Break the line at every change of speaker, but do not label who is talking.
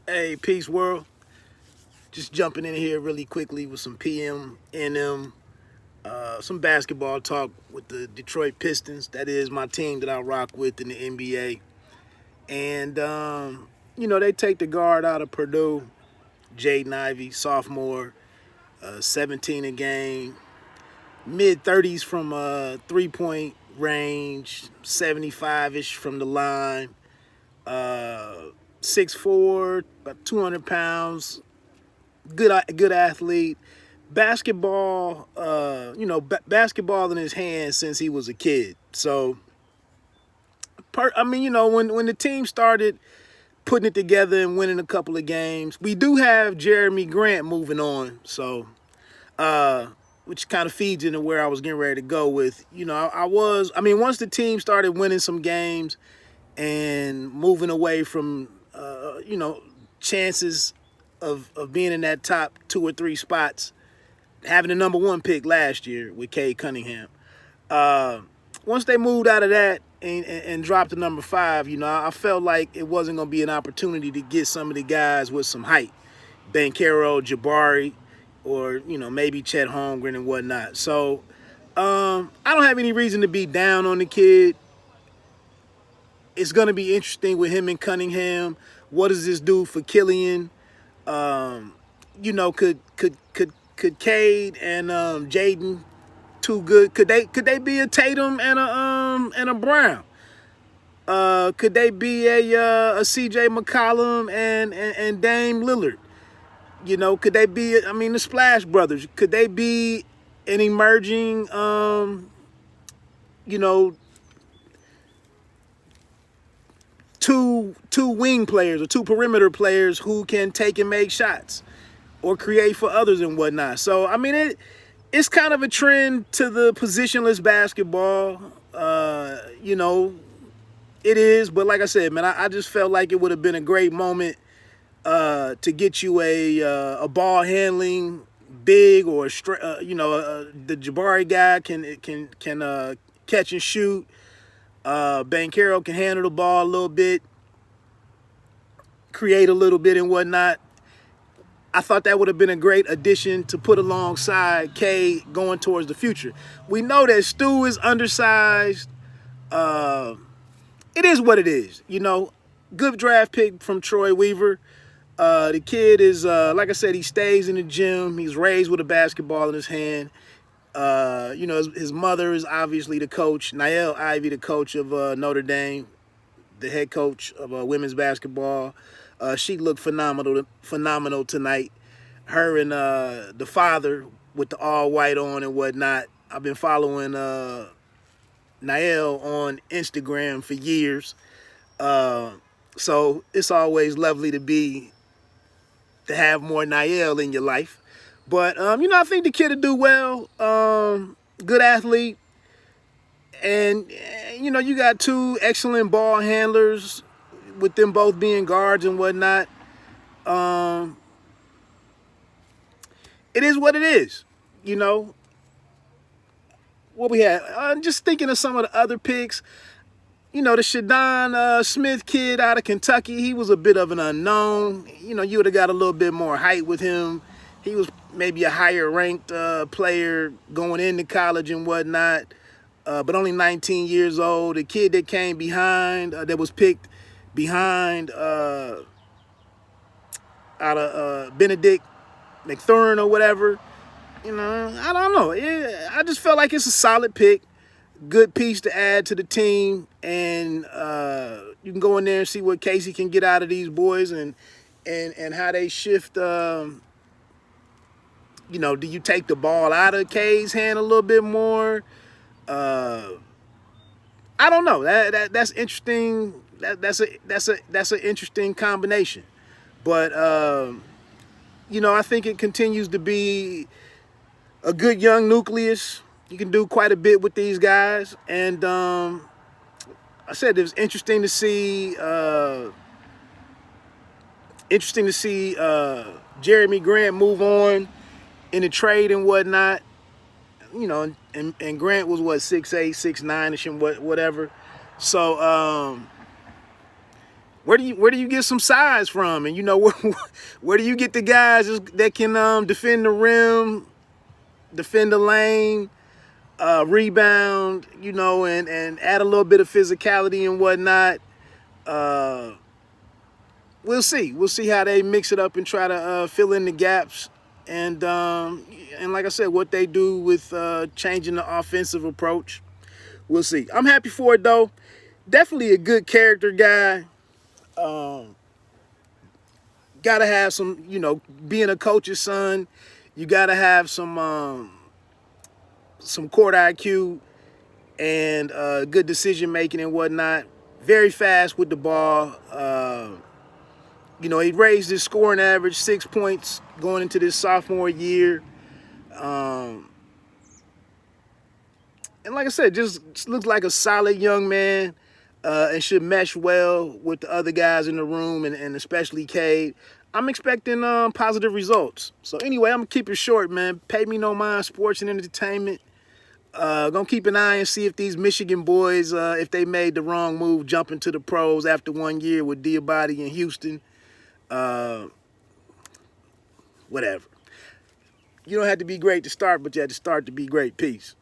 Hey, peace world. Just jumping in here really quickly with some PM, NM, some basketball talk with the Detroit Pistons. That is my team that I rock with in the NBA. And, they take the guard out of Purdue, Jaden Ivey, sophomore, 17 a game, mid 30s from 3-point range, 75-ish from the line, uh, 6'4", about 200 pounds, good athlete. Basketball, basketball in his hands since he was a kid. So, when the team started putting it together and winning a couple of games, we do have Jeremy Grant moving on. So, which kind of feeds into where I was getting ready to go with. Once the team started winning some games and moving away from, chances of being in that top 2 or 3 spots, having the number 1 pick last year with Cade Cunningham. Uh, Once they moved out of that and dropped to number 5, I felt like it wasn't going to be an opportunity to get some of the guys with some height, Bankero, Jabari, or maybe Chet Holmgren and whatnot. So I don't have any reason to be down on the kid. It's going to be interesting with him and Cunningham. What does this do for Killian? Could Cade and Jaden, too good? Could they be a Tatum and a Brown? Could they be a CJ McCollum and Dame Lillard? Could they be? The Splash Brothers. Could they be an emerging two wing players or 2 perimeter players who can take and make shots or create for others and whatnot? So it's kind of a trend to the positionless basketball. It is, but like I said, man, I just felt like it would have been a great moment to get you a ball handling big or the Jabari guy can catch and shoot. Bankero can handle the ball a little bit, create a little bit and whatnot. I thought that would have been a great addition to put alongside K going towards the future. We know that Stu is undersized. It is what it is. Good draft pick from Troy Weaver. The kid is, like I said, he stays in the gym. He's raised with a basketball in his hand. His mother is obviously the coach, Jaden Ivey, the coach of Notre Dame, the head coach of women's basketball. She looked phenomenal tonight. Her and the father with the all white on and whatnot. I've been following Nael on Instagram for years. So it's always lovely to have more Nael in your life. But, I think the kid will do well. Good athlete. And, you got 2 excellent ball handlers with them both being guards and whatnot. It is what it is. What we had. Just thinking of some of the other picks. The Shadon Smith kid out of Kentucky, he was a bit of an unknown. You would have got a little bit more height with him. He was maybe a higher ranked player going into college and whatnot, but only 19 years old. The kid that came behind, that was picked behind out of Benedict McThurin or whatever. I don't know. I just felt like it's a solid pick. Good piece to add to the team, and you can go in there and see what Casey can get out of these boys and how they shift. Do you take the ball out of K's hand a little bit more? I don't know. That's interesting. That's an interesting combination, but I think it continues to be a good young nucleus. You can do quite a bit with these guys, and I said it was interesting to see. Jeremy Grant move on in the trade and whatnot. And Grant was 6'8", 6'9" ish and whatever. So where do you get some size from? And, you know, where do you get the guys that can defend the rim, defend the lane, rebound, you know, and add a little bit of physicality and whatnot. We'll see. We'll see how they mix it up and try to fill in the gaps. And like I said, what they do with changing the offensive approach. We'll see. I'm happy for it, though. Definitely a good character guy. Gotta have some, you know, being a coach's son, you gotta have some court IQ and good decision making and whatnot. Very fast with the ball. You know, he raised his scoring average 6 points going into this sophomore year. And like I said, just looks like a solid young man and should mesh well with the other guys in the room and especially Cade. I'm expecting positive results. So anyway, I'm going to keep it short, man. Pay me no mind, sports and entertainment. Gonna keep an eye and see if these Michigan boys, if they made the wrong move jumping to the pros after 1 year with Diabate in Houston. Whatever. You don't have to be great to start, but you have to start to be great. Peace.